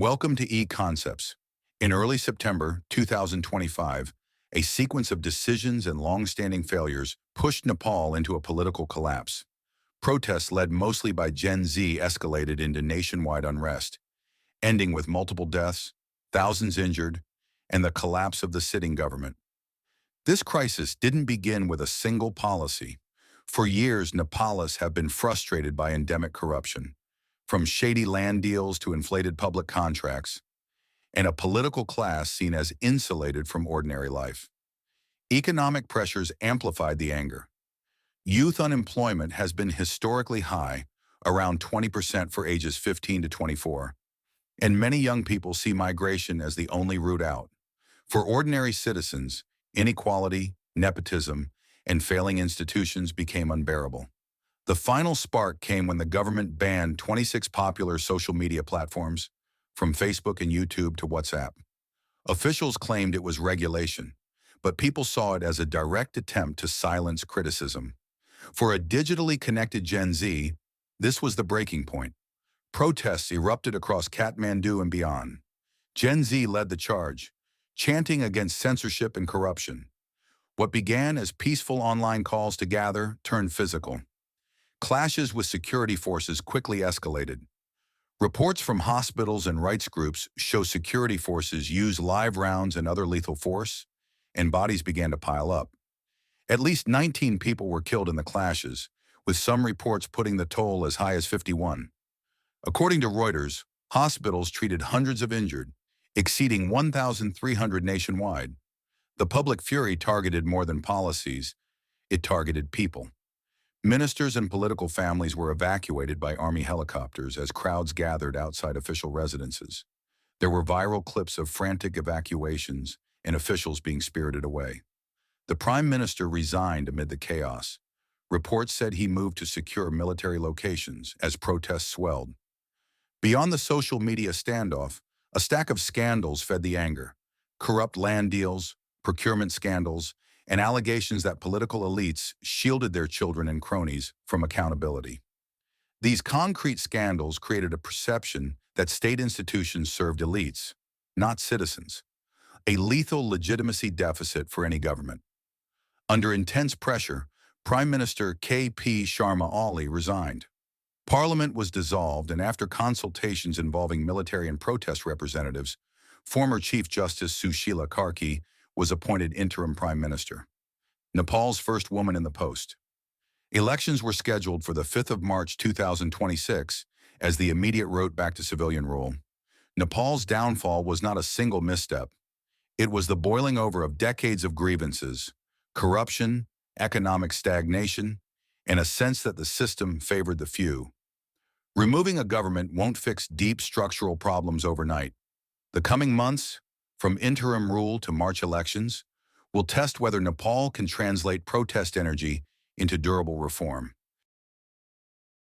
Welcome to E-Concepts. In early September 2025, a sequence of decisions and long-standing failures pushed Nepal into a political collapse. Protests led mostly by Gen Z escalated into nationwide unrest, ending with multiple deaths, thousands injured, and the collapse of the sitting government. This crisis didn't begin with a single policy. For years, Nepalese have been frustrated by endemic corruption, from shady land deals to inflated public contracts, and a political class seen as insulated from ordinary life. Economic pressures amplified the anger. Youth unemployment has been historically high, around 20% for ages 15 to 24, and many young people see migration as the only route out. For ordinary citizens, inequality, nepotism, and failing institutions became unbearable. The final spark came when the government banned 26 popular social media platforms, from Facebook and YouTube to WhatsApp. Officials claimed it was regulation, but people saw it as a direct attempt to silence criticism. For a digitally connected Gen Z, this was the breaking point. Protests erupted across Kathmandu and beyond. Gen Z led the charge, chanting against censorship and corruption. What began as peaceful online calls to gather turned physical. Clashes with security forces quickly escalated. Reports from hospitals and rights groups show security forces use live rounds and other lethal force, and bodies began to pile up. At least 19 people were killed in the clashes, with some reports putting the toll as high as 51. According to Reuters, hospitals treated hundreds of injured, exceeding 1,300 nationwide. The public fury targeted more than policies, it targeted people. Ministers and political families were evacuated by army helicopters as crowds gathered outside official residences. There were viral clips of frantic evacuations and officials being spirited away. The prime minister resigned amid the chaos. Reports said he moved to secure military locations as protests swelled. Beyond the social media standoff, a stack of scandals fed the anger. Corrupt land deals, procurement scandals, and allegations that political elites shielded their children and cronies from accountability. These concrete scandals created a perception that state institutions served elites, not citizens, a lethal legitimacy deficit for any government. Under intense pressure, Prime Minister K.P. Sharma Ali resigned. Parliament was dissolved, and after consultations involving military and protest representatives, former Chief Justice Sushila Karki was appointed interim prime minister, Nepal's first woman in the post. Elections were scheduled for the 5th of March 2026 as the immediate road back to civilian rule. Nepal's downfall was not a single misstep. It was the boiling over of decades of grievances, corruption, economic stagnation, and a sense that the system favored the few. Removing a government won't fix deep structural problems overnight. The coming months, from interim rule to March elections, will test whether Nepal can translate protest energy into durable reform.